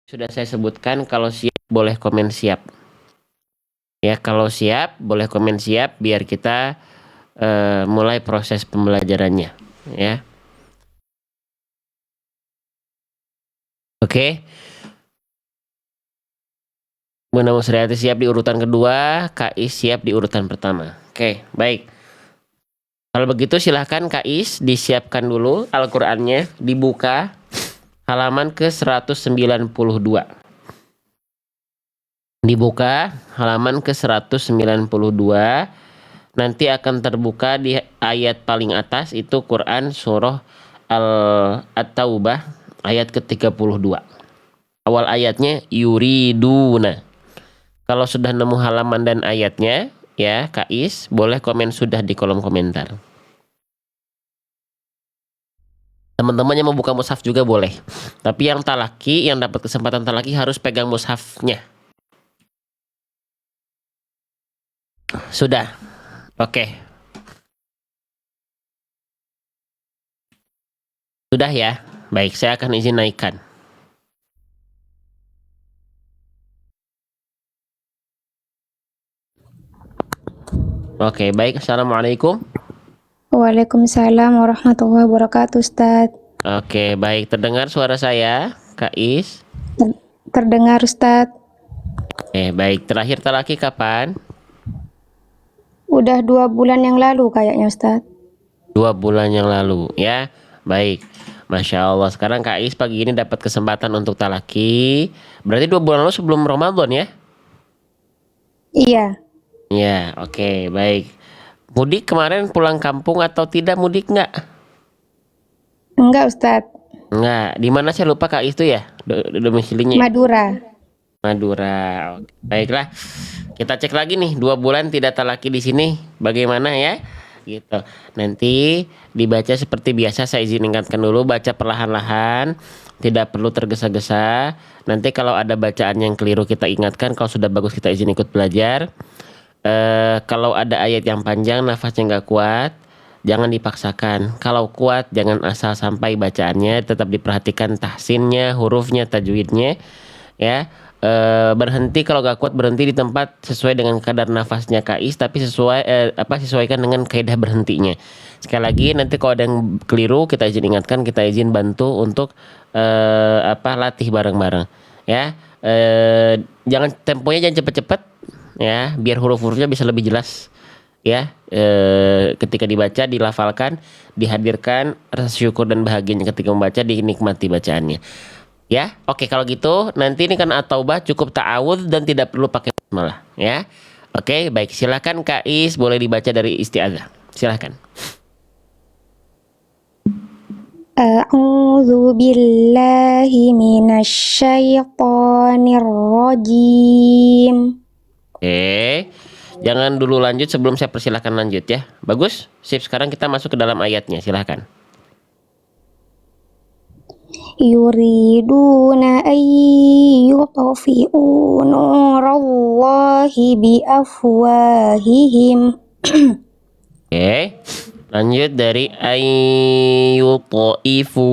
Sudah saya sebutkan, kalau siap boleh komen siap. Ya, kalau siap boleh komen siap biar kita mulai proses pembelajarannya. Ya, oke. Bunda Musriati siap di urutan kedua, Kak Is siap di urutan pertama. Oke, baik. Kalau begitu silahkan Kak Is disiapkan dulu Al-Qur'annya, dibuka halaman ke 192. Dibuka halaman ke 192. Nanti akan terbuka di ayat paling atas, itu Quran surah At-Taubah ayat ke-32. Awal ayatnya yuriduna. Kalau sudah nemu halaman dan ayatnya, ya Kak Is boleh komen sudah di kolom komentar. Teman-teman yang mau buka mushaf juga boleh. Tapi yang talaki, yang dapat kesempatan talaki harus pegang mushafnya. Sudah. Oke. Sudah ya. Baik, saya akan izin naikkan. Oke, baik. Assalamualaikum. Waalaikumsalam warahmatullahi wabarakatuh, Ustadz. Oke, baik. Terdengar suara saya, Kak Is? Terdengar, Ustadz. Oke, baik. Terakhir talaki kapan? Udah 2 bulan yang lalu kayaknya, Ustadz. 2 bulan yang lalu, ya. Baik. Masya Allah. Sekarang Kak Is pagi ini dapat kesempatan untuk talaki. Berarti 2 bulan lalu sebelum Ramadan ya? Iya. Ya, oke, baik. Mudik kemarin pulang kampung atau tidak mudik nggak? Enggak, Ustadz. Nggak. Di mana saya lupa Kak Is itu ya? Domisilinya. Madura. Madura. Oke. Baiklah. Kita cek lagi nih, 2 bulan tidak talaki di sini. Bagaimana ya? Gitu. Nanti dibaca seperti biasa, saya izin ingatkan dulu, baca perlahan-lahan, tidak perlu tergesa-gesa. Nanti kalau ada bacaan yang keliru kita ingatkan, kalau sudah bagus kita izin ikut belajar. Kalau ada ayat yang panjang, nafasnya nggak kuat, jangan dipaksakan. Kalau kuat, jangan asal sampai bacaannya, tetap diperhatikan tahsinnya, hurufnya, tajwidnya, ya. Berhenti kalau gak kuat, berhenti di tempat sesuai dengan kadar nafasnya Kak Is, tapi sesuaikan dengan kaidah berhentinya. Sekali lagi, nanti kalau ada yang keliru kita izin ingatkan, kita izin bantu untuk latih bareng-bareng, ya. Jangan temponya jangan cepet-cepet, ya, biar huruf-hurufnya bisa lebih jelas, ya. Ketika dibaca, dilafalkan, dihadirkan rasa syukur dan bahagianya ketika membaca, dinikmati bacaannya. Ya, oke, kalau gitu nanti ini kan At-Taubah cukup ta'awudz dan tidak perlu pakai basmalah, ya. Oke, baik, silakan Kak Is, boleh dibaca dari isti'adzah. Silakan. A'udzu billahi minasyaitonir rajim. Oke. Jangan dulu lanjut sebelum saya persilahkan lanjut ya. Bagus? Sip, sekarang kita masuk ke dalam ayatnya, silakan. Yuriduna an yutfi'u nurallahi biafwahihim. Oke. Lanjut dari yutfi'u.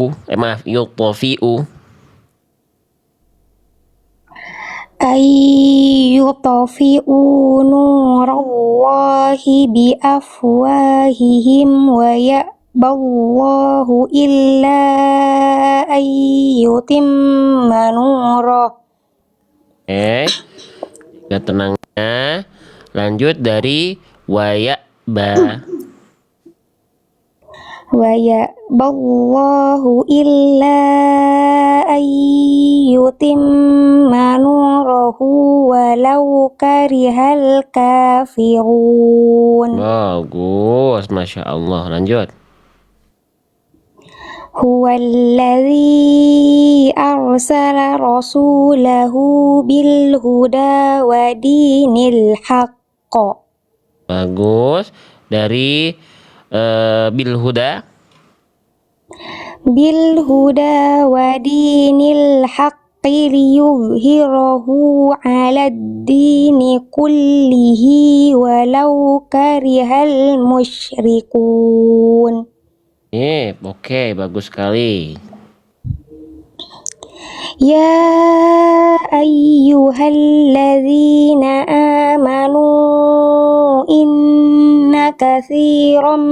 Yutfi'u nurallahi biafwahihim wa ya'ballahu illa ayyutimma nurah. Oke. Gak tenangnya. Lanjut dari waya'ba. Wa ya'ballahu illa ayyutimma nurahu walau karihal kafirun. Bagus, Masya Allah. Lanjut. Huwallazi arsala rasulahu bil huda wa dinil haqq. Bagus. Dari bil huda. Bil huda wa dinil haqqi liyuzhirahu 'alad dini kullihi walau karihal musyrikun. Oke, bagus sekali. Ya ayyuhalladzina amanu inna katsiran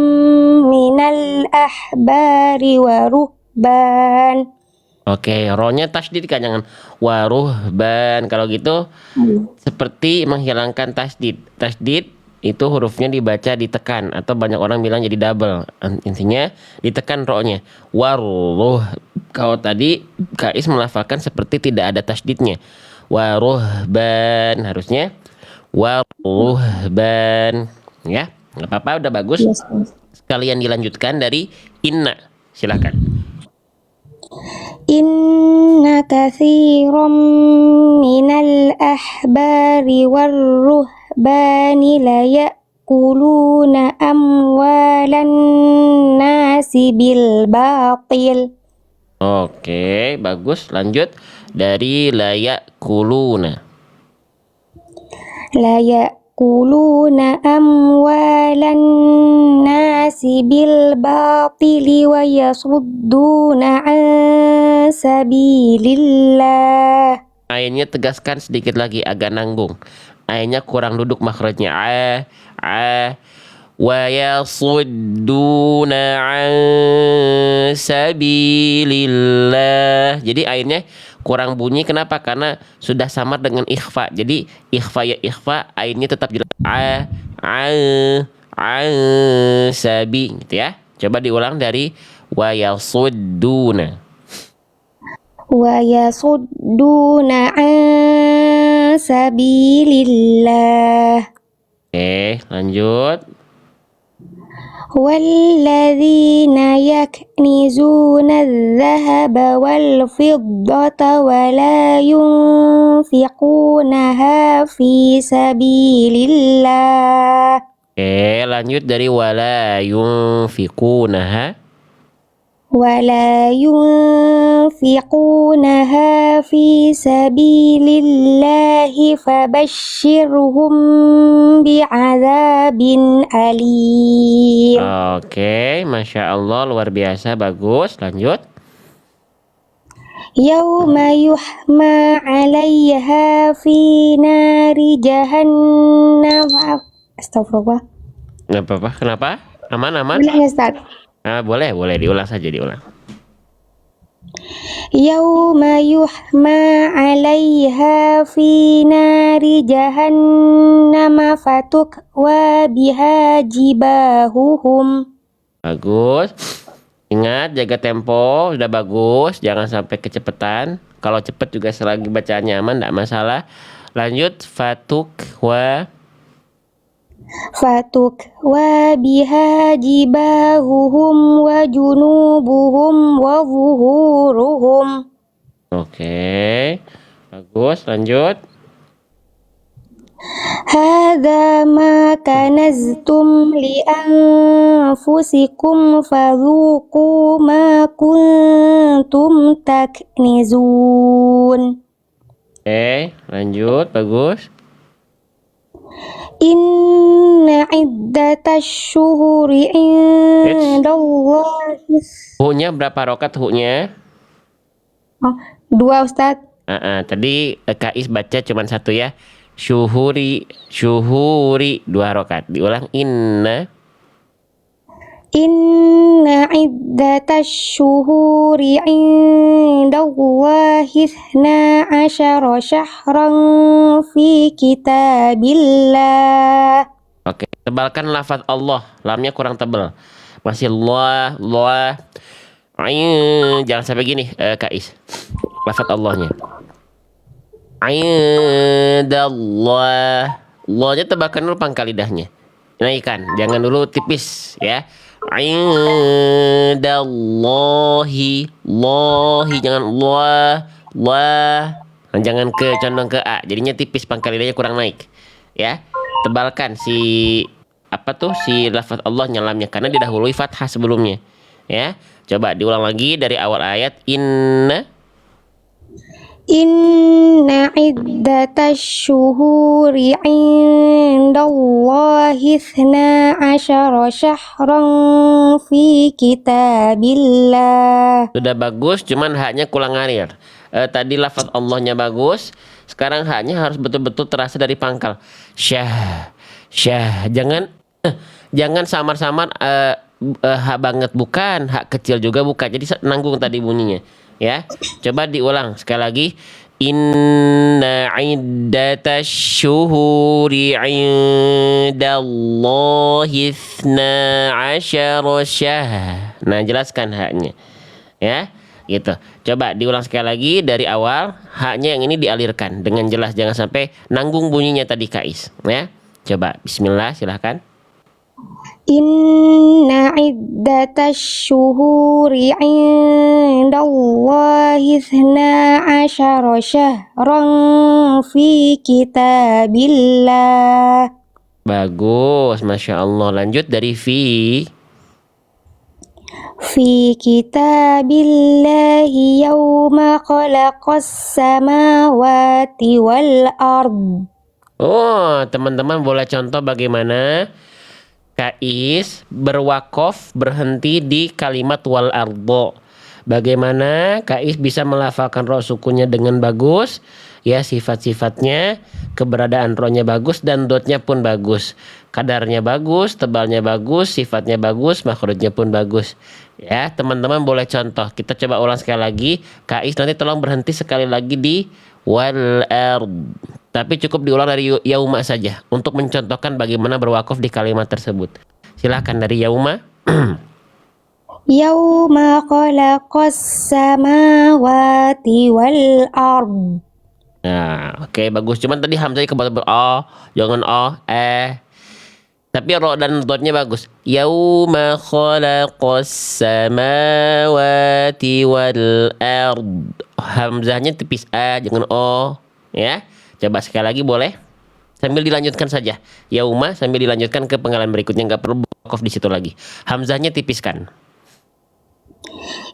minal ahbari wa ruhban. Oke, rohnya tasdid kan, jangan waruhban. Kalau gitu seperti menghilangkan tasdid. Tasdid itu hurufnya dibaca ditekan atau banyak orang bilang jadi double. Intinya ditekan rohnya. Waruh. Kalau tadi Kais melafalkan seperti tidak ada tasdidnya. Waruhban harusnya waruhban. Ya, nggak apa-apa, udah bagus. Yes, Ustaz. Sekalian dilanjutkan dari inna. Silakan. Inna katsiran minal ahbari war ruhbani la ya'kuluna amwalan nasi bil batil. Oke, bagus. Lanjut dari layak kuluna. La ya'kuluna amwalan nasi bil batili wa yasudduna an sabilillah. Ainnya tegaskan sedikit lagi, agak nanggung. Ainnya kurang duduk makhrajnya. Wa yasudduna an sabilillah. Jadi ainnya kurang bunyi. Kenapa? Karena sudah samar dengan ikhfa. Jadi ikhfa ya ikhfa, ainnya tetap jelas. Sabi gitu ya. Coba diulang dari wa yasudduna. Wa yasudduna an sabilillah. Oke, lanjut. والذين يكنزون الذهب والفضة ولا ينفقونها في سبيل الله. Oke, lanjut dari wala yunfikunaha. ولا ينفقونها في سبيل الله فبشرهم بعذاب أليم. Oke, Masya Allah, luar biasa, bagus. Lanjut. يوم يحمى عليها في نار جهنم. Astagfirullah. Nggak apa-apa, kenapa? Aman, aman? Boleh ya, Ustaz? Boleh, diulang saja, diulang. Yauma yuhma 'alaiha fi nari jahannam fatukwa biha jibahuhum. Bagus. Ingat, jaga tempo, sudah bagus. Jangan sampai kecepatan. Kalau cepet juga selagi bacaan nyaman, tidak masalah. Lanjut, fatukwa. Fatukwa biha jibahuhum wa junubuhum wa zuhuruhum. Oke, bagus. Lanjut. Hadza ma kanaztum li anfusikum fadzuqu ma kuntum taknizun. Oke, lanjut. Bagus. Inna iddatash syuhuri indallahi. Hu-nya berapa rokat hu-nya? Oh, 2 Ustaz. Tadi Kais baca cuma 1 ya. Syuhuri 2 rokat. Diulang, inna. Inna iddatash syuhuri indallahi 12 syahran fi kitabillah. Oke, tebalkan lafaz Allah. Lamnya kurang tebal. Masih Allah. Jangan sampai gini, Kais. Lafaz Allahnya. Indallah. Allah-nya tebalkan dulu pangkal lidahnya. Naikkan, jangan dulu tipis ya. Indallahi. Lahi, jangan Allah. Jangan condong ke A. Jadinya tipis, pangkal lidahnya kurang naik. Ya. Tebalkan si lafaz Allah nyalamnya karena didahului fathah sebelumnya. Ya. Coba diulang lagi dari awal ayat. Inna iddatash syuhuri indallahi 12 syahran fi kitabillah. Sudah bagus, cuman haknya kurang ngalir. tadi lafaz Allahnya bagus, sekarang haknya harus betul-betul terasa dari pangkal. Syah, syah. Jangan samar-samar hak banget, bukan, hak kecil juga bukan. Jadi nanggung tadi bunyinya. Ya, coba diulang sekali lagi. Inna iddatash syuhuri indallahi ithna asyara syah. Nah, jelaskan haknya. Ya, gitu. Coba diulang sekali lagi dari awal. Haknya yang ini dialirkan dengan jelas, jangan sampai nanggung bunyinya tadi Kais. Ya, coba Bismillah, silahkan. Inna iddatash syuhuri indallahi ithna asyara syahran fi kitabillah. Bagus, Masya Allah. Lanjut dari fi. Fi kitabillahi yawma khalaqas samawati wal ard. Oh, teman-teman boleh contoh bagaimana Kais berwakof berhenti di kalimat wal ardo. Bagaimana Kais bisa melafalkan roh sukunnya dengan bagus, ya sifat-sifatnya, keberadaan rohnya bagus dan dotnya pun bagus, kadarnya bagus, tebalnya bagus, sifatnya bagus, makhrajnya pun bagus. Ya teman-teman boleh contoh. Kita coba ulang sekali lagi. Kais nanti tolong berhenti sekali lagi di wal ard. Tapi cukup diulang dari yauma saja untuk mencontohkan bagaimana berwakaf di kalimat tersebut. Silakan dari yauma. Yawma khalaqas samawati wal ard. Nah, oke bagus. Cuman tadi hamzahnya kebetulan oh, jangan oh, Tapi ro dan dotnya bagus. Yauma khalaqas samawati wal ard. Hamzahnya tipis jangan o, ya. Coba sekali lagi boleh? Sambil dilanjutkan saja. Yauma sambil dilanjutkan ke penggalan berikutnya, nggak perlu wakaf di situ lagi. Hamzahnya tipiskan.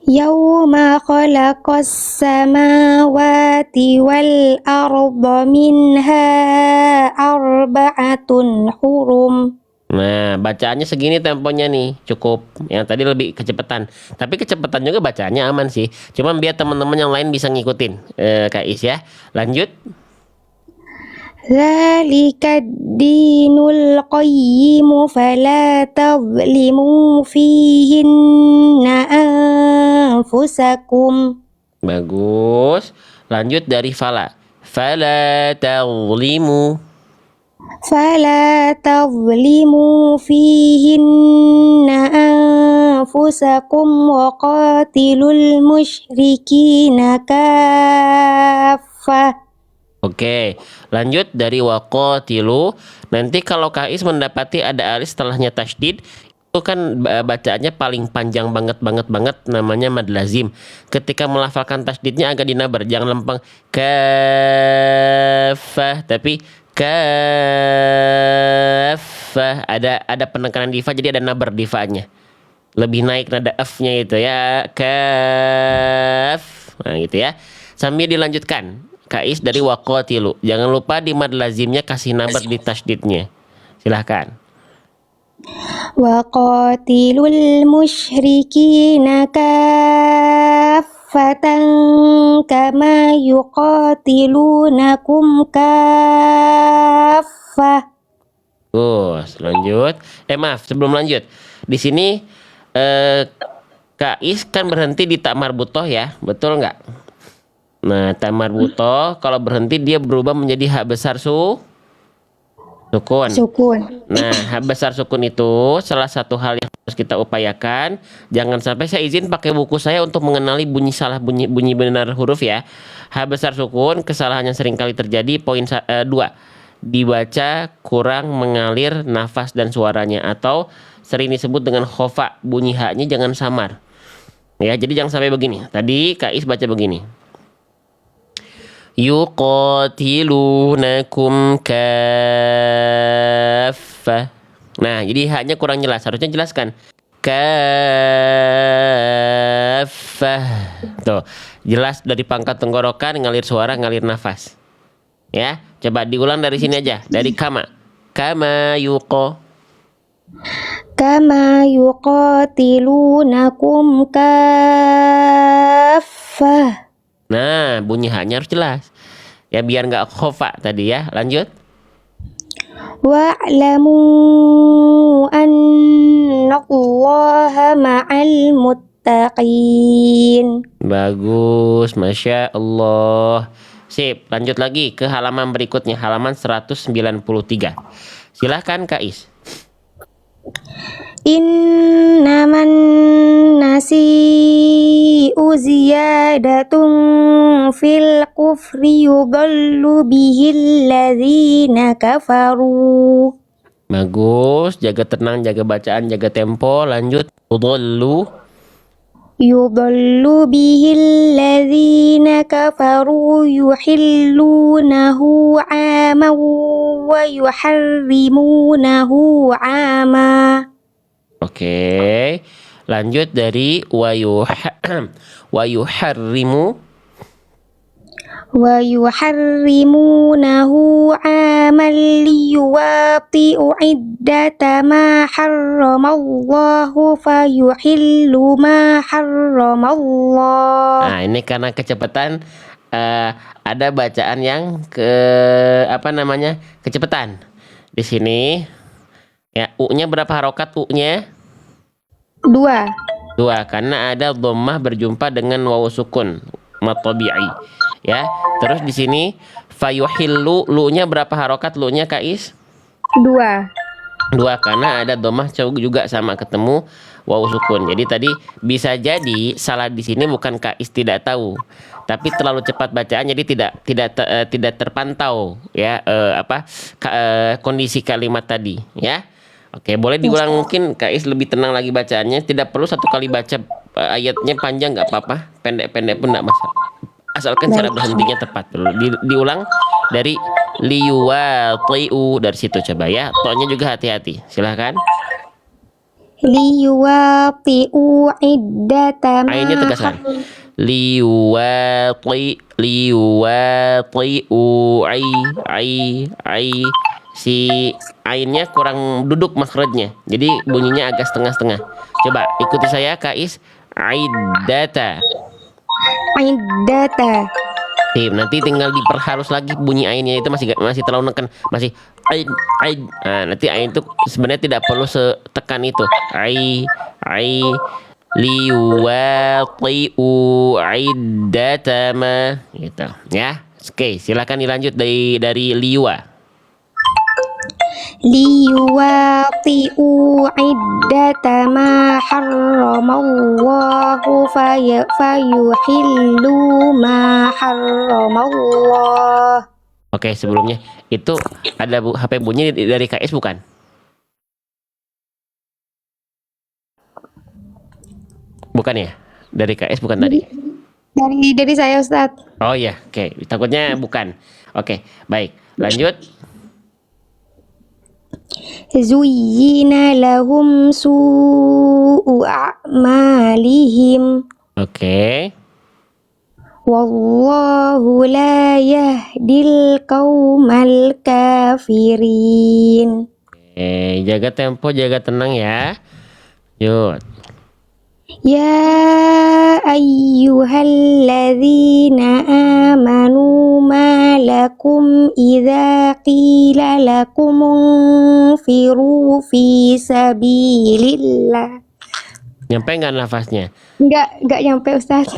Yawma khalaqas samawati wal arda minha arba'atun hurum. Nah, bacaannya segini temponya nih, cukup. Yang tadi lebih kecepatan. Tapi kecepatan juga bacaannya aman sih. Cuman biar teman-teman yang lain bisa ngikutin. Kak Is ya. Lanjut. Dzalika ad-dinul qayyimu fala tadhlimu fihinna anfusakum. Bagus. Lanjut dari fala. Fala tazlimu. Fala tadhlimu fihinna anfusakum wa qatilul musyrikina kaffah. Oke, lanjut dari waqatilu. Nanti kalau Kais mendapati ada alif setelahnya tasydid, itu kan bacaannya paling panjang banget namanya mad lazim. Ketika melafalkan tasydidnya agak dinabar, jangan lempeng kafah, tapi kafah. Ada penekanan di fa, jadi ada nabar di fa-nya. Lebih naik nada f-nya itu ya, kaf. Nah, gitu ya. Sambil dilanjutkan. Kais dari waqatilu. Jangan lupa di mad lazimnya kasih nabar di tasydidnya. Silahkan. Wa qatilul musyrikina kaffatan kama yuqatilunakum kaffah. Lanjut. Maaf, sebelum lanjut. Di sini Kais kan berhenti di tak marbutoh ya. Betul nggak? Nah, tak marbutoh kalau berhenti dia berubah menjadi hak besar sukun. Sukun. Nah, hak besar sukun itu salah satu hal yang harus kita upayakan. Jangan sampai saya izin pakai buku saya untuk mengenali bunyi salah, bunyi benar huruf ya. Hak besar sukun kesalahan yang sering kali terjadi. Poin 2, dibaca kurang mengalir nafas dan suaranya, atau sering disebut dengan khofa, bunyi haknya jangan samar. Ya, jadi jangan sampai begini. Tadi Kais baca begini. Yuqatilunakum kaffah. Nah, jadi haknya kurang jelas. Harusnya jelaskan kaffah. Tuh, jelas dari pangkat tenggorokan, ngalir suara, ngalir nafas. Ya, coba diulang dari sini aja. Dari kama. Kama yuqatilunakum kaffah. Nah, bunyi haknya harus jelas. Ya biar nggak khofa tadi ya. Lanjut. Wa'lamu annallaha ma'al muttaqin. Bagus, Masya Allah. Sip, lanjut lagi ke halaman berikutnya, halaman 193. Silahkan Kak Is. Innaman nasi'u ziyadatun fil kufri yudallu bihil ladzina kafaru. Bagus, jaga tenang, jaga bacaan, jaga tempo. Lanjut. Udallu. Yudallu bihil ladzina kafaru yuhillunahu 'aman wa yuharrimunahu 'ama. Oke. Lanjut dari wa yuharrimu. Wa yuharrimunahu 'aman liyuwaqi'u 'iddata ma harramallahu fayuhillu ma harramallah. Nah, ini karena kecepatan ada bacaan yang kecepatan. Di sini ya, U-nya berapa harokat U-nya? 2. 2 karena ada dhammah berjumpa dengan wawu sukun mad tabi'i. Ya. Terus di sini fayuhillu, lu-nya berapa harokat lu-nya Kais? 2. 2 karena ada dhammah juga sama ketemu wawu sukun. Jadi tadi bisa jadi salah di sini bukan Kais tidak tahu, tapi terlalu cepat bacaan jadi tidak terpantau ya kondisi kalimat tadi ya. Oke, boleh diulang mungkin Kais lebih tenang lagi bacaannya. Tidak perlu satu kali baca ayatnya panjang nggak apa-apa, pendek-pendek pun nggak masalah. Asalkan cara berhentinya tepat. Diulang dari liyuwaqi'u, dari situ coba ya. To-nya juga hati-hati. Silahkan. Liyuwaqi'u iddata ma Ainnya tegaskan. Liyuwaqi'u ai. Si ainnya kurang duduk makhrajnya. Jadi bunyinya agak setengah-setengah. Coba ikuti saya Kais. Aiddata. iddata. Nanti tinggal diperhalus lagi bunyi ainnya, itu masih terlalu neken, masih ain. Nah, nanti ain itu sebenarnya tidak perlu setekan itu. Ai liwaqi'u iddatama gitu ya. Oke, silakan dilanjut dari liwa. Liyuwaqi'u iddata ma harramallahu fayuhillu ma harramallah. Oke, sebelumnya itu ada HP bunyi dari KS bukan? Bukan ya? Dari KS bukan tadi? Dari saya Ustadz. Oh iya, oke. Takutnya bukan. Oke, baik. Lanjut. Zuyyina lahum su'u a'malihim. Oke. Wallahu la yahdil qaumal kafirin. Jaga tempo, jaga tenang ya. Yuk. Ya ayyuhalladzina amanu ma lakum idza qila lakum unfiru fi sabilillah. Nyampe nggak nafasnya? Enggak nyampe Ustaz.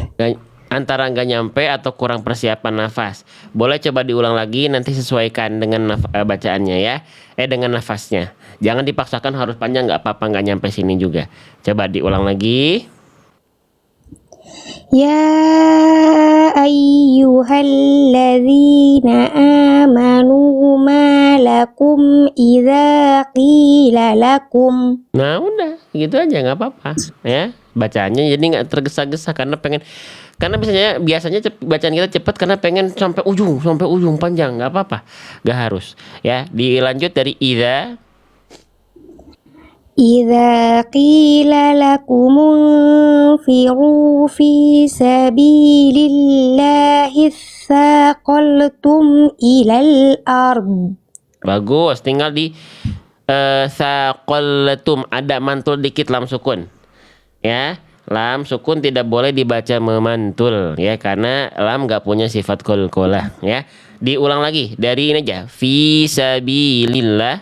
Antara nggak nyampe atau kurang persiapan nafas. Boleh coba diulang lagi, nanti sesuaikan dengan bacaannya ya. Dengan nafasnya. Jangan dipaksakan harus panjang, nggak apa-apa, nggak nyampe sini juga. Coba diulang lagi. Ya ayyuhalladzina amanu ma lakum idza qila lakum. Nah udah gitu aja, nggak apa-apa ya. Bacanya jadi nggak tergesa-gesa karena biasanya bacaan kita cepat karena pengen sampai ujung panjang, nggak apa-apa, nggak harus ya. Dilanjut dari idza Qila lakum unfiru fi sabilillahi tsaqaltum ilal ard. bagus, tinggal di saqaltum, ada mantul dikit lam sukun ya. lam sukun tidak boleh dibaca memantul ya, karena lam nggak punya sifat qalqalah ya. Diulang lagi dari ini aja. Fi sabilillah.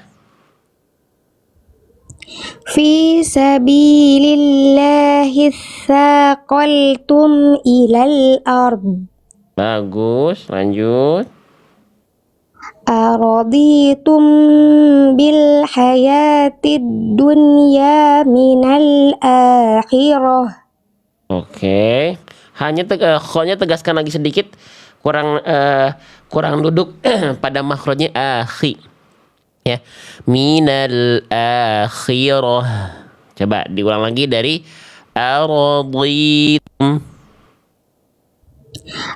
Fi sabilillahi tsaqaltum ilal ard. Bagus, lanjut. Araditum bil hayatid dunya minal akhirah. Oke. Hanya kho-nya tegaskan lagi sedikit, kurang duduk pada makhrajnya akhi. Ya. Minal akhirah. Coba diulang lagi dari araditum.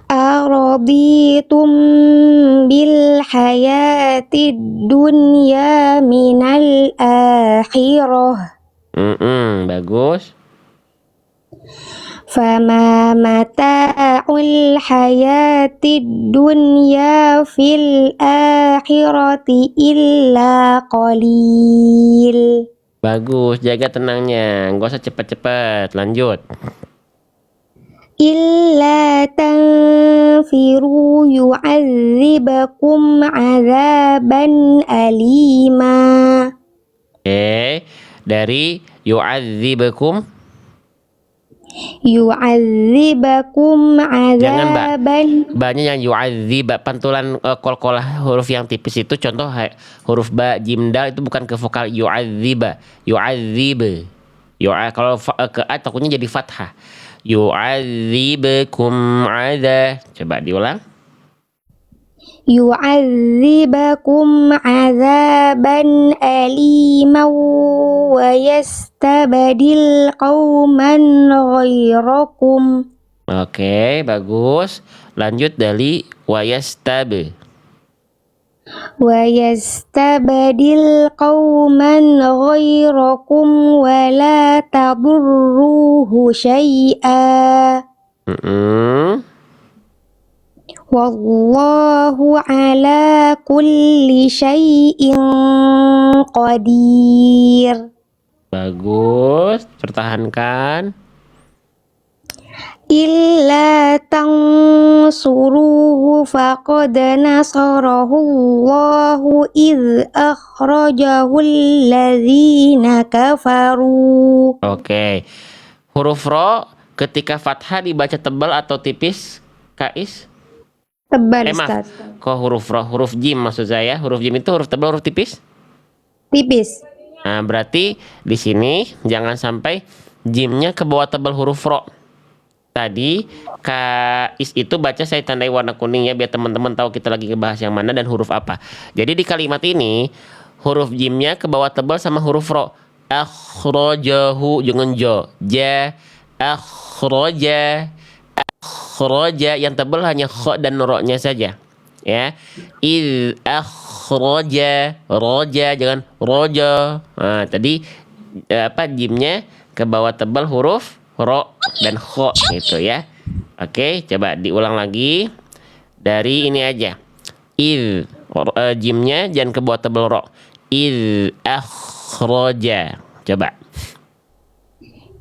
Araditum bil hayatid dunya minal akhirah. Bagus. Fama mata'ul hayatid dunya fil akhirati illa qalil. Bagus, jaga tenangnya. Gak usah cepat-cepat. Lanjut. Illa tanfiru yu'adzibakum azaban alima. Oke. Dari yu'adzibakum. Yu'adzibakum Jangan mbak, azaban. banyak yang yu'adziba. Pantulan kolkolah huruf yang tipis itu, contoh huruf ba, jim, dal itu bukan ke vokal yu'adziba. Yu'adzib. Kalau ke a takutnya jadi fathah. Yu'adzibakum ada. Coba diulang. Yu'adzibakum azaban aliman wa yastabdil qauman ghairakum. Oke, bagus. Lanjut dari wayastab. Wa yastabdil qauman ghairakum wa la tadurruhu syai'a. Wallahu ala kulli syai'in qadir. Bagus, pertahankan. Illa tansuruhu faqad nasarahu Allahu idh akhrajahu alladhina kafaru. Oke. Huruf ro ketika fathah dibaca tebal atau tipis, Kais? Tebal, Maaf. Ustaz. Kok huruf ro, huruf jim maksud saya. Huruf jim itu huruf tebal, huruf tipis? Tipis. Nah, berarti di sini jangan sampai jimnya ke bawah tebal huruf ro. Tadi Kais itu baca saya tandai warna kuning ya, biar teman-teman tahu kita lagi ngebahas yang mana dan huruf apa. Jadi di kalimat ini huruf jimnya ke bawah tebal sama huruf ro. Akhrajahu jangan jo. Ja, akhraja, akhraja, yang tebal hanya kho dan ro-nya saja. Ya. Iz akhraja, roja jangan roja. Nah, tadi jimnya ke bawah tebal huruf ro dan kho gitu ya. Oke, coba diulang lagi dari ini aja. Iz jimnya jangan ke bawah tebal ro. Iz akhraja. Coba.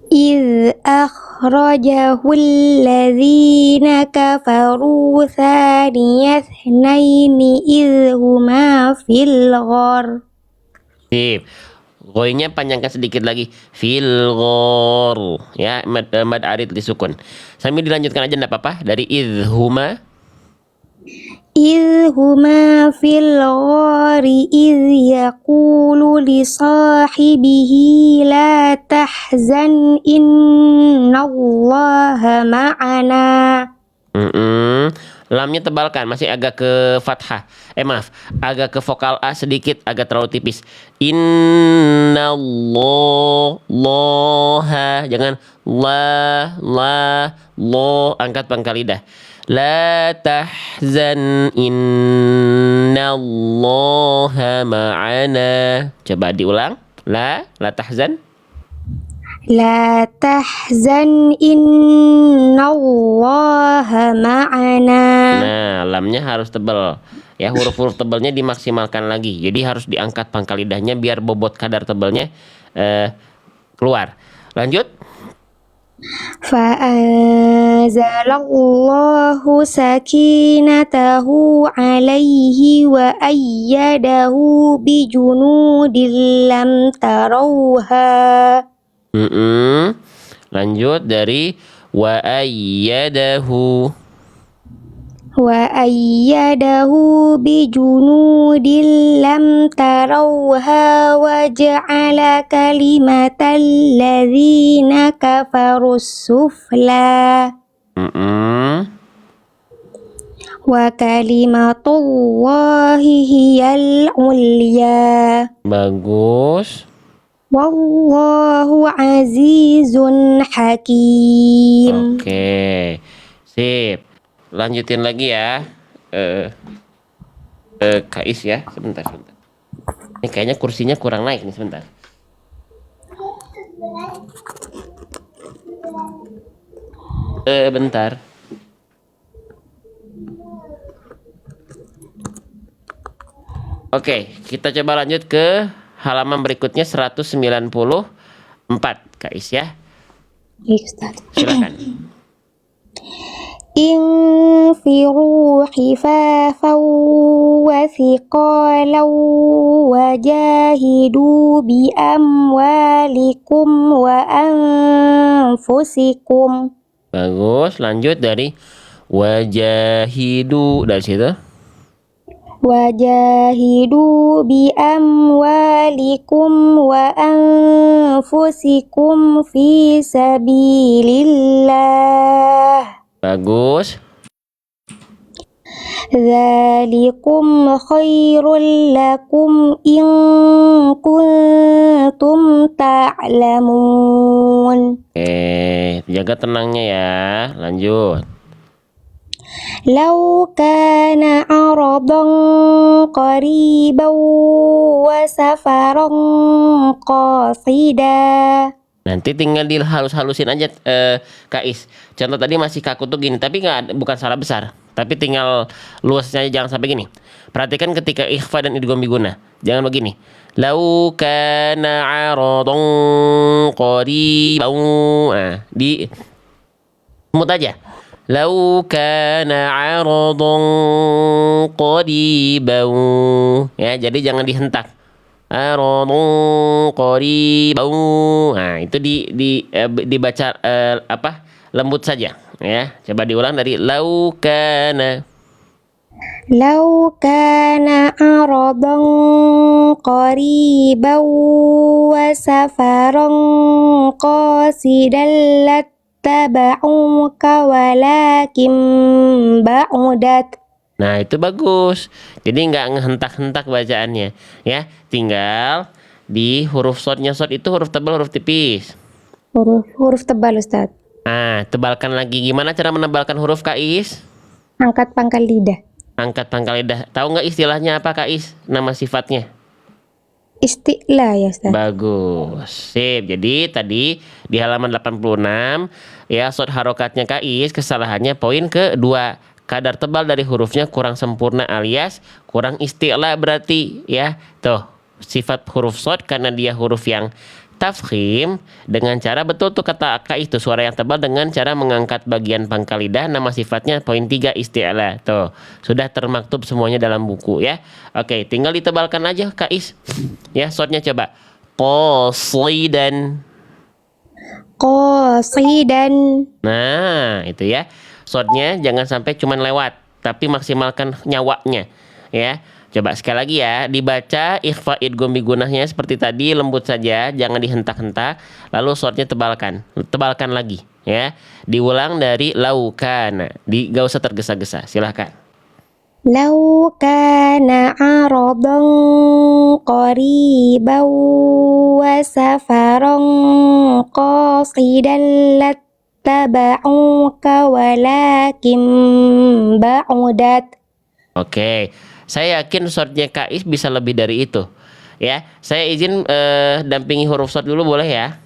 Iz akhrajahu alladhina kafaru thaniyatnaini iz huma fil ghar. Sip. Goynya panjangkan sedikit lagi. Fil ghor. Ya, mad arid disukun. Sambil dilanjutkan aja enggak apa-apa. Dari idhuma. Iz huma fil ghari iz yaqulu li sahibihi la tahzan innallaha ma'ana. Lamnya tebalkan, masih agak ke fathah. Maaf, agak ke vokal A sedikit, agak terlalu tipis. Innallaha, jangan lo, angkat pangkal lidah. La tahzan innallaha ma'ana. Coba diulang. La tahzan. La tahzan innallaha ma'ana. Nah, lamnya harus tebal. Ya, huruf-huruf tebalnya dimaksimalkan lagi. Jadi harus diangkat pangkal lidahnya biar bobot kadar tebalnya keluar. Lanjut. Fa'anzalallahu sakinatahu alaihi wa ayyadahu bijunudin lam tarawha. Lanjut dari wa ayyadahu. Bijunudin lam tarawha wa ja'ala kalimatal ladzina kafarus sufla wa kalimatullahi hiyal ulya. Bagus. Wallahu azizun hakim. Oke, sip. Lanjutin lagi ya. Kais ya, sebentar. Ini kayaknya kursinya kurang naik nih, sebentar. Bentar. Oke, kita coba lanjut ke halaman berikutnya 194, Kais ya. Silakan. Infiru khifafan wa thiqalan wa jahidu bi amwalikum wa anfusikum. Bagus, lanjut dari wajahidu dari situ. Wajahidu bi amwalikum wa anfusikum fi sabilillah. Bagus. Dzalikum khairul lakum in kuntum ta'lamun. Jaga tenangnya ya. Lanjut. Lau kana aradan qariban wa safaran qasida. Nanti tinggal dihalus-halusin aja, Kais. Contoh tadi masih kaku tuh gini, tapi bukan salah besar. Tapi tinggal luasnya aja, jangan sampai gini. Perhatikan ketika ikhfa dan idgham biguna. Jangan begini. Lau kana aradan qariban. Nah, di smooth aja. Lau kana aradan qariban. Ya, jadi jangan dihentak. Aradan qariban. Nah, itu dibaca lembut saja ya. Coba diulang dari lau kana. Lau kana aradan qariban wa safaran qasidan lattaba'uka walakin ba'udat. Nah, itu bagus. Jadi nggak ngehentak-hentak bacaannya ya. Tinggal di huruf shotnya. Shot itu huruf tebal, huruf tipis. Huruf tebal, Ustaz. Nah, tebalkan lagi. Gimana cara menebalkan huruf, Kais? Angkat pangkal lidah. Angkat pangkal lidah. Tahu nggak istilahnya apa, Kais? Nama sifatnya? Isti'la ya, Ustaz. Bagus. Sip. Jadi tadi di halaman 86 ya, shot harokatnya Kais, kesalahannya poin kedua. Kadar tebal dari hurufnya kurang sempurna alias kurang isti'la berarti ya. Tuh, sifat huruf shot karena dia huruf yang tafkhim, dengan cara betul tuh kata Kais itu suara yang tebal dengan cara mengangkat bagian pangkal lidah. Nama sifatnya poin 3 isti'la. Tuh, sudah termaktub semuanya dalam buku ya. Oke, tinggal ditebalkan aja Kais. Ya, shotnya coba. Qasidan. Qasidan. Nah, itu ya. Shotnya jangan sampai cuman lewat, tapi maksimalkan nyawanya ya. Coba sekali lagi ya, dibaca ikhfa idgham bigunahnya seperti tadi, lembut saja, jangan dihentak-hentak. Lalu shotnya tebalkan lagi ya. Diulang dari laukana, gak usah tergesa-gesa. Silahkan. Lau kana aradan qariban wa safaran qasidan lattaba'uka walakin ba'udat. Oke, saya yakin shotnya Kais bisa lebih dari itu ya. Saya izin dampingi huruf shot dulu, boleh ya?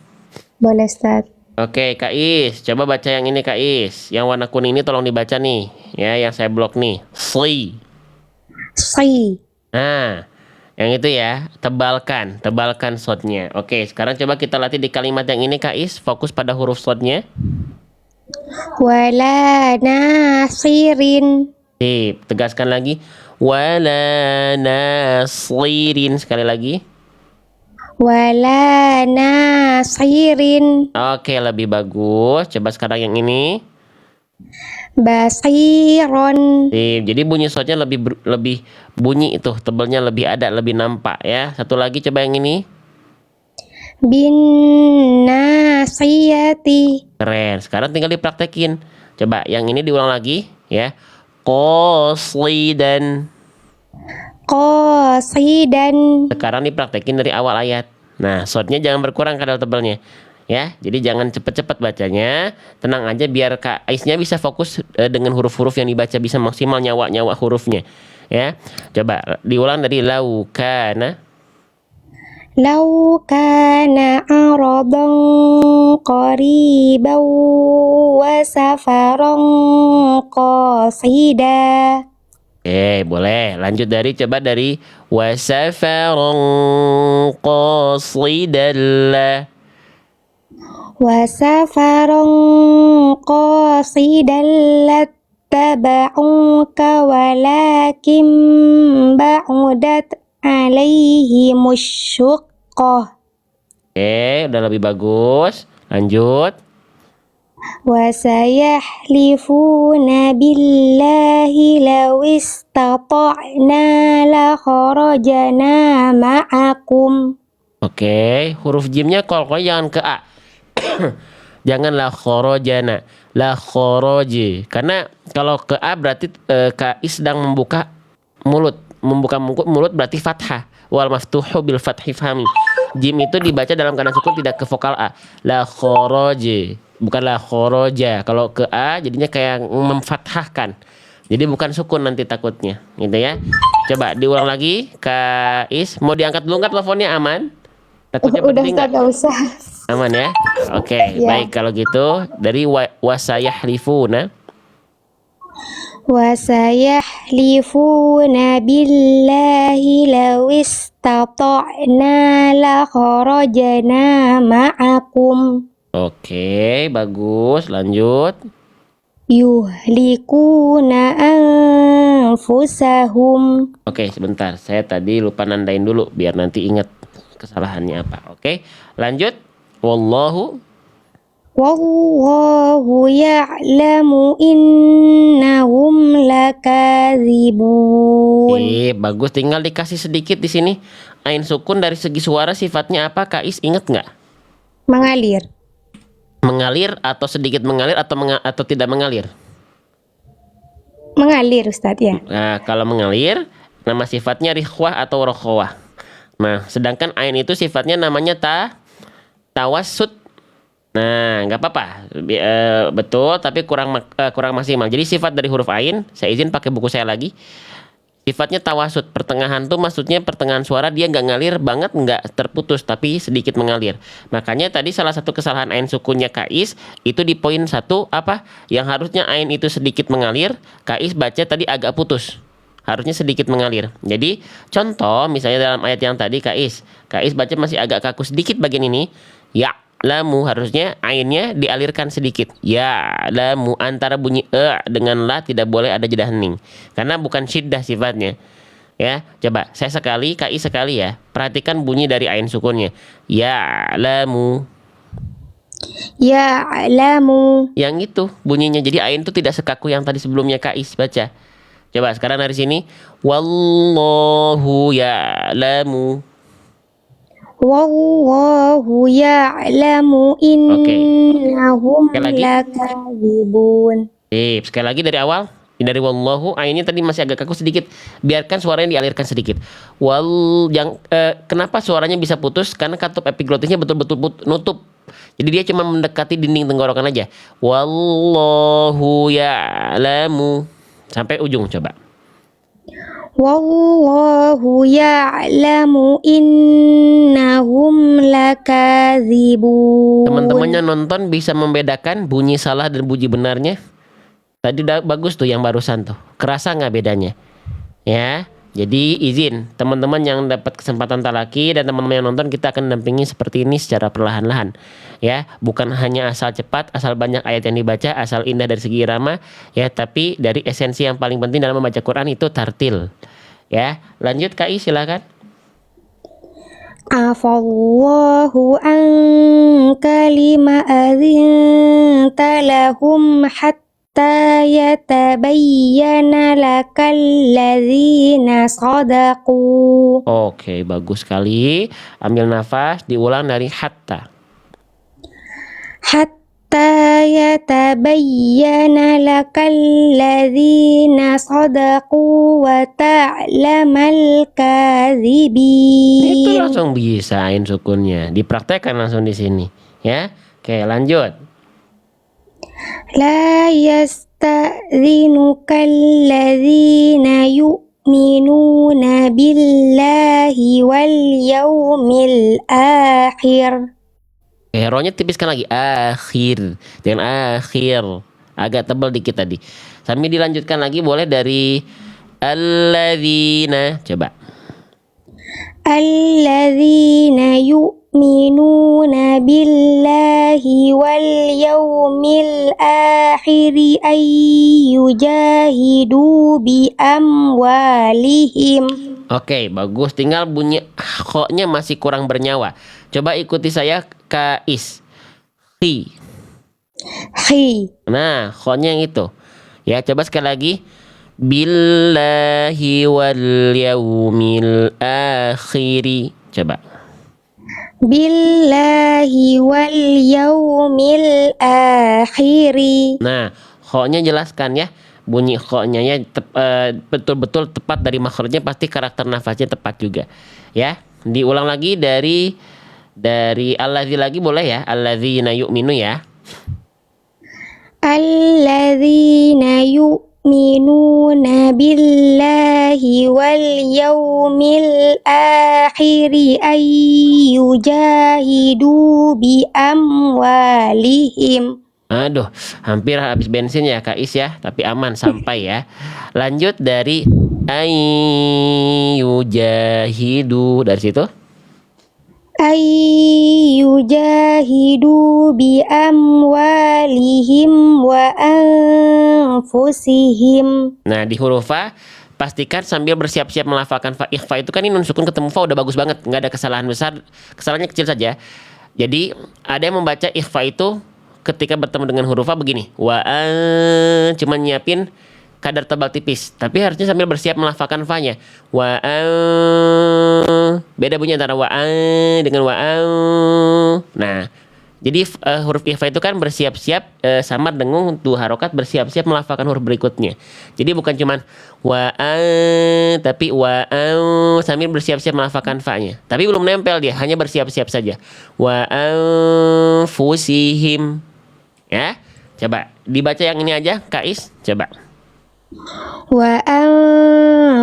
Boleh, Ustaz. Oke, Kais, coba baca yang ini, Kais. Yang warna kuning ini tolong dibaca nih ya, yang saya blok nih. Si. Si. Nah, Yang itu ya, tebalkan shotnya. Oke, sekarang coba kita latih di kalimat yang ini Kak Is, fokus pada huruf shotnya. Wala nasirin. Sip, tegaskan lagi. Wala nasirin, sekali lagi. Wala nasirin. Oke, lebih bagus. Coba sekarang yang ini. Basiron. Sip, jadi bunyi shotnya lebih bunyi itu, tebalnya lebih ada, lebih nampak ya. Satu lagi coba yang ini. Bin nasiyati. Keren. Sekarang tinggal dipraktekin. Coba yang ini diulang lagi ya. Qaslidan. Qasidan. Sekarang dipraktekin dari awal ayat. Nah, shotnya jangan berkurang kadar tebalnya. Ya, jadi jangan cepet-cepet bacanya. Tenang aja biar Kak Aisnya bisa fokus dengan huruf-huruf yang dibaca, bisa maksimal nyawa-nyawa hurufnya. Ya, coba diulang dari laukana. Lau kana aradan qariban wa safaran qasida. Oke, boleh. Lanjut coba dari wasafaron qasidalla. Wa safaran qasidan lattaba'uka walakin ba'udat alaihimus syuqqah. Oke, udah lebih bagus. Lanjut. Wa sayahlifuna billahi law istata'na la kharajna ma'akum. Oke, huruf jimnya kalau jangan ke A. Janganlah khorojana, la khoroji. Karena kalau ke A berarti Kak Is sedang membuka mulut. Membuka mulut berarti fathah. Wal maftuhu bil fathi fahmi. Jim itu dibaca dalam keadaan sukun, tidak ke vokal A. La khoroji, bukan la khoroja. Kalau ke A jadinya kayak memfathahkan. Jadi bukan sukun nanti takutnya, gitu ya. Coba diulang lagi, Kak Is. Mau diangkat dulu nggak teleponnya, aman? Takutnya Udah penting Ustaz, nggak? gak usah. Aman ya? Oke, Ya. baik kalau gitu dari wasayahlifuna. Wa sayahlifuna billahi law istata'na la kharajna ma'akum. Oke, bagus. Lanjut. Yuhlikuna anfusahum. Oke, sebentar. Saya tadi lupa nandain dulu biar nanti ingat kesalahannya apa. Oke, lanjut. Wallahu. Wallahu ya'lamu innahum lakadzibun. Bagus. Tinggal dikasih sedikit di sini. Ain sukun dari segi suara sifatnya apa? Kak Is ingat nggak? Mengalir. Mengalir atau sedikit mengalir atau tidak mengalir? Mengalir Ustadz ya. Nah, kalau mengalir, nama sifatnya rikhwah atau rokhwah. Nah, sedangkan ain itu sifatnya namanya tawassut. Nah, nggak apa-apa, betul, tapi kurang maksimal. Jadi sifat dari huruf ain, saya izin pakai buku saya lagi. Sifatnya tawasud, pertengahan tuh maksudnya pertengahan suara dia nggak ngalir banget, nggak terputus, tapi sedikit mengalir. Makanya tadi salah satu kesalahan ain sukunnya Kais itu di poin 1 apa? Yang harusnya ain itu sedikit mengalir, Kais baca tadi agak putus. Harusnya sedikit mengalir. Jadi contoh misalnya dalam ayat yang tadi Kais baca masih agak kaku sedikit bagian ini. Ya lamu harusnya ainnya dialirkan sedikit. Ya lamu antara bunyi dengan la tidak boleh ada jeda hening karena bukan syiddah sifatnya. Ya, coba saya sekali, Kais sekali ya. Perhatikan bunyi dari ain sukunnya. Ya lamu. Ya'lamu. Yang itu bunyinya jadi ain itu tidak sekaku yang tadi sebelumnya Kais baca. Coba sekarang dari sini. Wallahu ya'lamu. Wallahu ya'lamu innahum Sekali lagi. lakadzibun. Sekali lagi dari awal. Dari wallahu, ainnya tadi masih agak kaku sedikit. Biarkan suaranya dialirkan sedikit. Kenapa suaranya bisa putus? Karena katup epiglotisnya betul-betul nutup. Jadi dia cuma mendekati dinding tenggorokan aja. Wallahu ya'lamu. Sampai ujung coba. Wallahu ya'lamu innahum lakadzibun. Teman-temannya nonton bisa membedakan bunyi salah dan bunyi benarnya. Tadi udah bagus tuh yang barusan tuh. Kerasa nggak bedanya? Ya. Jadi izin teman-teman yang dapat kesempatan talaki dan teman-teman yang nonton, kita akan dampingi seperti ini secara perlahan-lahan ya, bukan hanya asal cepat, asal banyak ayat yang dibaca, asal indah dari segi irama ya, tapi dari esensi yang paling penting dalam membaca Quran itu tartil ya. Lanjut Kai, silakan. Afallahu anka lima adzinta lahum hatta yatabayyana lakal ladzina sadaqu. Oke, bagus sekali. Ambil nafas, diulang dari hatta. Hatta yatabayyana lakal ladzina sadaqu wa ta'lamal Itu kadzibin. langsung bisain sukunnya. Dipraktekkan langsung di sini ya. Oke, lanjut. La yasta'dhinuka alladhina yu'minuna billahi wal yawmil akhir. Hero-nya tipiskan lagi, akhir. Jangan akhir. Agak tebal dikit tadi. Sambil dilanjutkan lagi boleh dari alladzina. Coba. Alladzina yu'minuna billahi wal yawmil akhiri ayyujahidu bi amwalihim. Oke, bagus. Tinggal bunyi kho-nya masih kurang bernyawa. Coba ikuti saya, Kais. Khi. Khi. Nah, kho-nya yang itu. Ya, coba sekali lagi. Billahi wal yaumil akhiri. Coba. Billahi wal yawmil akhiri. Nah, kho-nya jelaskan ya. Bunyi kho-nya ya betul-betul tepat dari makhrajnya, pasti karakter nafasnya tepat juga. Ya, diulang lagi dari alladzi lagi boleh ya. Alladzina yu'minu ya. Alladzina yu'minuna billahi wal yawmil akhiri ayyujahidu bi amwalihim. Aduh, hampir habis bensin ya Kais ya, tapi aman sampai ya. Lanjut dari ayyujahidu, dari situ. Ayyujahidu bi amwalihim wa anfusihim. Nah, di huruf fa pastikan sambil bersiap-siap melafalkan fa. Ikhfa itu kan ini nun sukun ketemu fa udah bagus banget, nggak ada kesalahan besar, kesalahannya kecil saja. Jadi ada yang membaca ikhfa itu ketika bertemu dengan huruf fa begini, cuman nyiapin kadar tebal tipis, tapi harusnya sambil bersiap melafalkan fa-nya. Beda bunyi antara dengan Nah, jadi huruf ikhfa itu kan bersiap-siap sama dengan dua harokat bersiap-siap melafalkan huruf berikutnya. Jadi bukan cuman tapi sambil bersiap-siap melafalkan fa-nya. Tapi belum nempel dia, hanya bersiap-siap saja. Fusihim. Ya, coba dibaca yang ini aja, Kais. Coba. Wa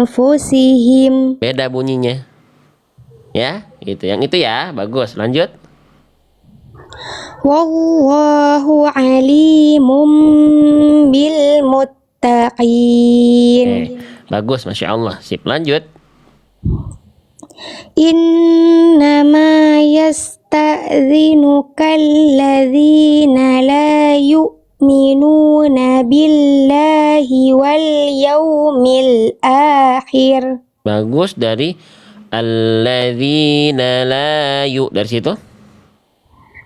anfusihim. Beda bunyinya. Ya, gitu. Yang itu ya, bagus. Lanjut. Wallahu alimum bil muttaqin. Bagus, Masya Allah. Sip, lanjut. Innama yasta'dhinuka alladzina la yu'minuna billahi wal yawmil akhir. Bagus, dari alladzina la dari situ.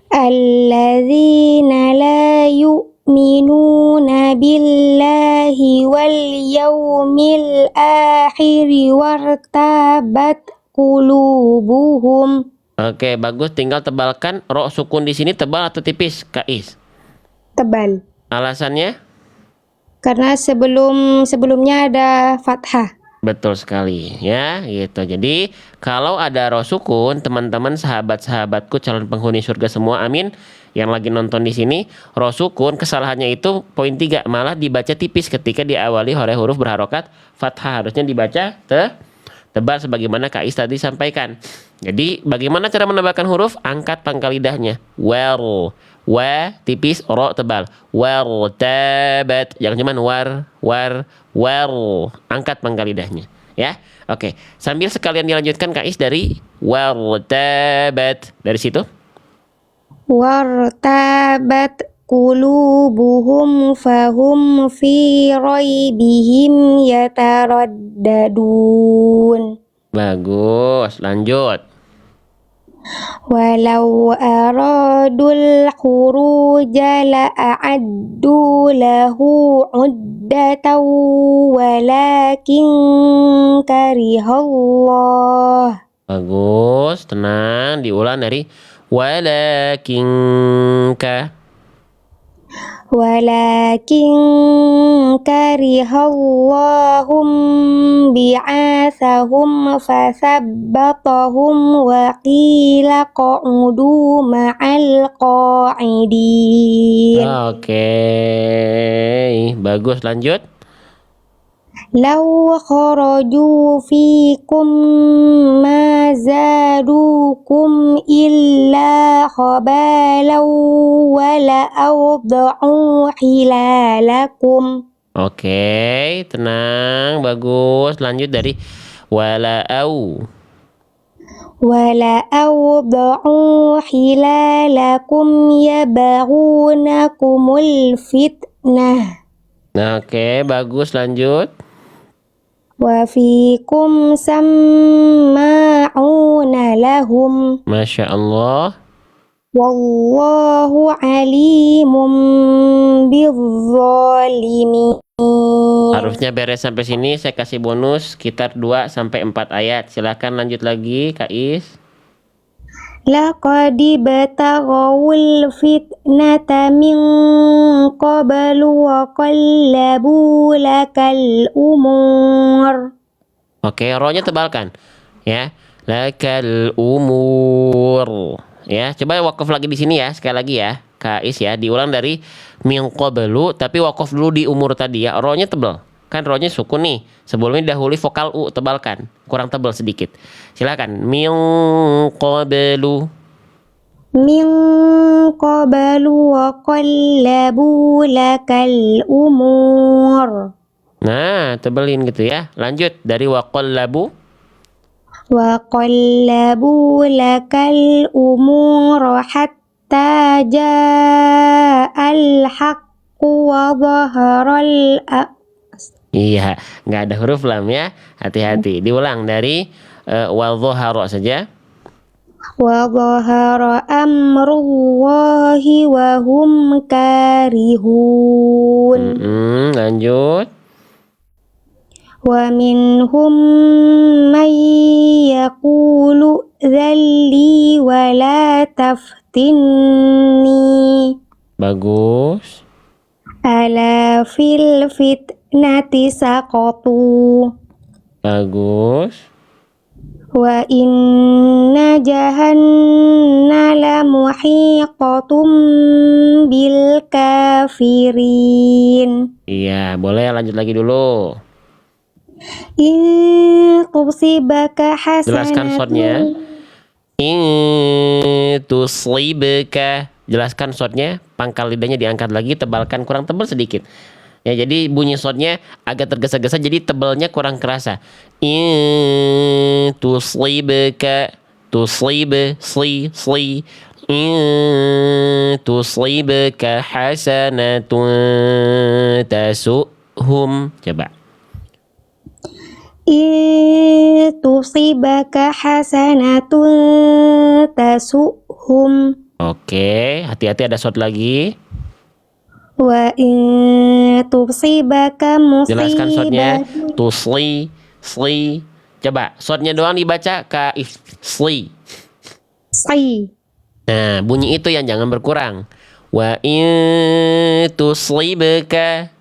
Alladzina la yu'minuna billahi wal yawmil akhir wartabat qulubuhum. Oke, bagus. Tinggal tebalkan ro sukun di sini tebal atau tipis, Kais? Tebal. Alasannya? Karena sebelumnya ada fathah. Betul sekali ya, gitu. Jadi kalau ada ro sukun, teman-teman sahabat-sahabatku calon penghuni surga semua, amin, yang lagi nonton di sini, ro sukun kesalahannya itu poin 3, malah dibaca tipis ketika diawali oleh huruf berharokat fathah. Harusnya dibaca tebal sebagaimana Kais tadi sampaikan. Jadi bagaimana cara menambahkan huruf? Angkat pangkal lidahnya. Well, wa tipis, ro tebal. Well, tabat. Jangan cuman war. Well, angkat pangkal lidahnya. ya. Oke, sambil sekalian dilanjutkan Kak Is dari wartabat. Dari situ. wartabat qulubuhum fahum fi raibihim yataraddadun. Bagus, lanjut. Walau aradul khuruja la'addu lahu uddatan walakin karihallah. Bagus, tenang, diulang dari walakin ka. Walakin karihallahum bi'athahum fasabbatahum wa qila qa'udu ma'al qa'idin. Oke, bagus, lanjut. Law kharaju fikum ma zadukum illa khabalan wa la awda'u khilalakum. Oke, tenang, bagus. Lanjut dari wala'au. Wala awda'u khilalakum yabghunakumul fitnah. Oke, bagus, lanjut. Wa fikum samma'una lahum. Masya Allah. Wallahu alimun bizzalimin. Harusnya beres sampai sini. Saya kasih bonus sekitar 2 sampai 4 ayat. Silakan lanjut lagi, Kak Is. Laqad bataghaul fitnata min qablu wa qallabu lakal umur. Oke, rohnya tebalkan. Ya. Lakal umur. Ya, coba wakaf lagi di sini ya, sekali lagi ya. Kak Is ya, diulang dari min qablu tapi wakaf dulu di umur tadi ya. Rohnya tebal. Kan rohnya sukun nih. Sebelumnya dahului vokal u, tebalkan. Kurang tebal sedikit. Silakan. Min qablu. Min qablu wa qallabu lakal umur. Nah, tebelin gitu ya. Lanjut dari waqallabu. Wa qallabu lakal umur hatta ja'al haqqu wa dhaharal Iya, nggak ada huruf lam ya. Hati-hati. Diulang dari wadhahara saja. wa dhahara amrullahi wa hum karihun. Lanjut. Wa minhum man yaqulu dhalli wa la taftinni. Bagus. Ala fil fitnati saqatu. Bagus. Wa inna jahanna la muhiqatum bil kafirin. Iya, boleh lanjut lagi dulu. In tusibaka Jelaskan shotnya. hasanatun. In tusibaka. Jelaskan shotnya. Pangkal lidahnya diangkat lagi, tebalkan kurang tebal sedikit. Ya, jadi bunyi shotnya agak tergesa-gesa, jadi tebalnya kurang kerasa. In tusibaka. Tusib, sli. In tusibaka hasanatun tasuhum. Coba. In tusibaka hasanatun tasuhum. Oke, hati-hati ada shot lagi. Wa in tusibaka Jelaskan shotnya. musibatun. Tusli, sli. Coba, shotnya doang dibaca Kak sli. Sai. Nah, bunyi itu yang jangan berkurang. Wa in tusibaka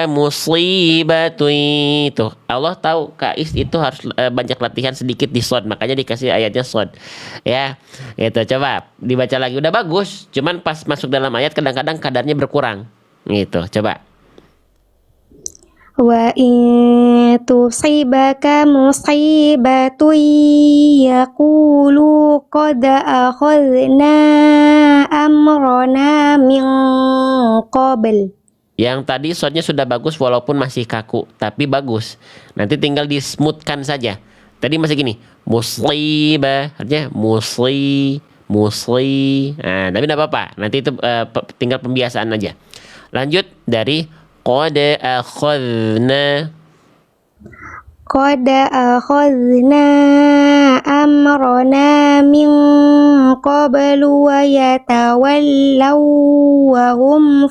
musibatun. Tuh, Allah tahu Kak Is itu harus banyak latihan sedikit di shot, makanya dikasih ayatnya shot. Ya, gitu. Coba dibaca lagi, udah bagus. Cuman pas masuk dalam ayat kadang-kadang kadarnya berkurang. Gitu, coba. Wa in tusibaka musibatun yaqulu qad akhadna amrana min qabl. Yang tadi soundnya sudah bagus walaupun masih kaku, tapi bagus. Nanti tinggal di smoothkan saja. Tadi masih gini, musibah, artinya musli. Nah, tapi tidak apa-apa. Nanti itu tinggal pembiasaan aja. Lanjut dari qad akhadna. Qad akhadna amrana min qablu wa yatawallaw wa hum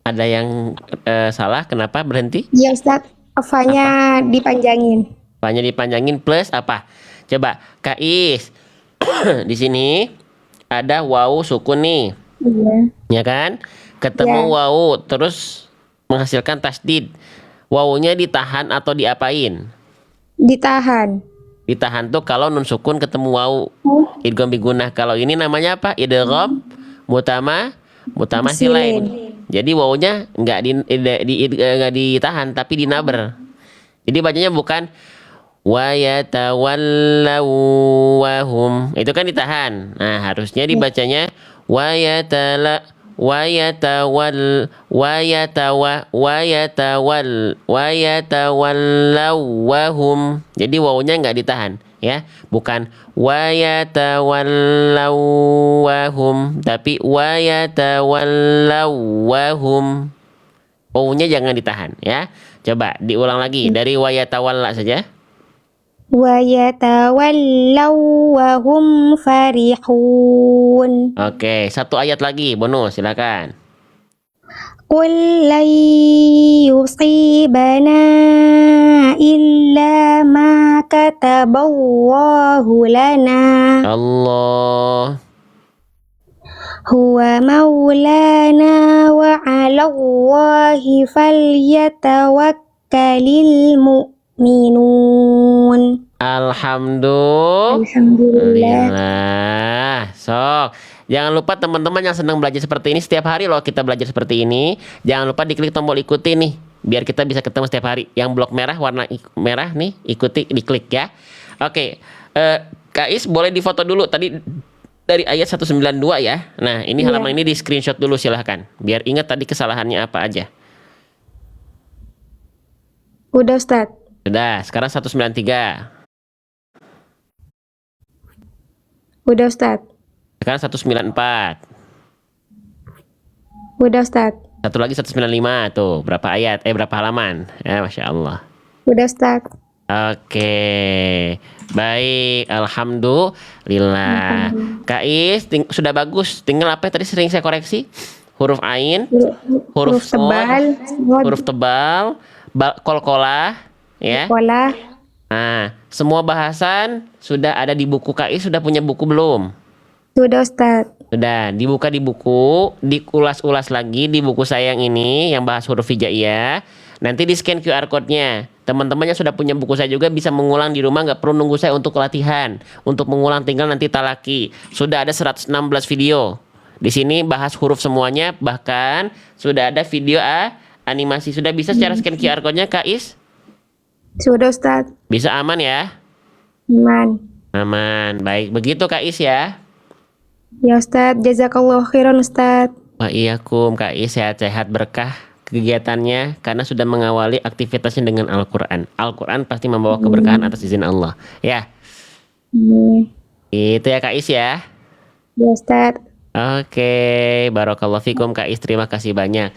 Ada yang salah? Kenapa berhenti? Ya Ustaz, fa-nya dipanjangin. Fa-nya dipanjangin plus apa? Coba Kais. Di sini ada wawu sukun nih, Iya. ya kan? Ketemu Ya. wawu terus menghasilkan tasdid. Wawunya ditahan atau diapain? Ditahan. Ditahan tuh kalau nun sukun ketemu wawu. Idgham bigunah. Kalau ini namanya apa? Idgham mutamatsilain. Jadi wawunya nggak ditahan tapi dinaber. Jadi bacanya bukan wa yatawallaw wahum. Itu kan ditahan. Nah, harusnya dibacanya wa yatawallaw wahum. Jadi wawunya nggak ditahan, ya. Bukan wa yatawallaw wahum, tapi wa yatawallaw wahum. Wawunya jangan ditahan, ya. Coba diulang lagi dari wa yatawalla saja. Wa yatawallaw wa hum farihun. Oke, satu ayat lagi bonus, silakan. Qul lan yusibana illa ma kataballahu lana Allah. huwa maulana wa 'ala Allahi falyatawakkalil mu'minun. Alhamdulillah. Alhamdulillah. Sok. Jangan lupa teman-teman yang senang belajar seperti ini, setiap hari loh kita belajar seperti ini. Jangan lupa diklik tombol ikuti nih, biar kita bisa ketemu setiap hari. Yang blok merah warna merah nih, ikuti, diklik ya. Oke. Kais boleh difoto dulu tadi dari ayat 192 ya. Nah, ini halaman ini di screenshot dulu silahkan, biar ingat tadi kesalahannya apa aja. Udah Ustaz. Sudah, sekarang 193. Udah Ustaz. Sekarang 194. Udah Ustaz. Satu lagi 195 tuh. Berapa ayat? Berapa halaman? Ya, Masya Allah. Udah Ustaz. Oke. Baik. Alhamdulillah. Kais, sudah bagus. Tinggal apa tadi sering saya koreksi? Huruf ain, huruf tebal, huruf tebal, kolkolah, ya. Sekolah. Nah, semua bahasan sudah ada di buku. Kais sudah punya buku belum? Sudah Ustaz. Sudah, dibuka di buku, dikulas-ulas lagi di buku saya yang ini, yang bahas huruf hijaiyah. Nanti di scan QR code-nya. Teman-teman yang sudah punya buku saya juga bisa mengulang di rumah, nggak perlu nunggu saya untuk latihan. Untuk mengulang tinggal nanti talaki. Sudah ada 116 video. Di sini bahas huruf semuanya, bahkan sudah ada video animasi. Sudah bisa secara scan QR code-nya, Kais? Sudah Ustaz. Bisa aman ya? Aman. Aman. Baik, begitu Kais ya. Ya Ustaz, jazakallahu khairan Ustaz. Wa iyakum, Kais sehat-sehat, berkah kegiatannya karena sudah mengawali aktivitasnya dengan Al-Quran. Al-Quran pasti membawa keberkahan atas izin Allah. Ya. Itu ya Kais ya. Ya Ustaz. Oke, barakallahu fikum Kais, terima kasih banyak.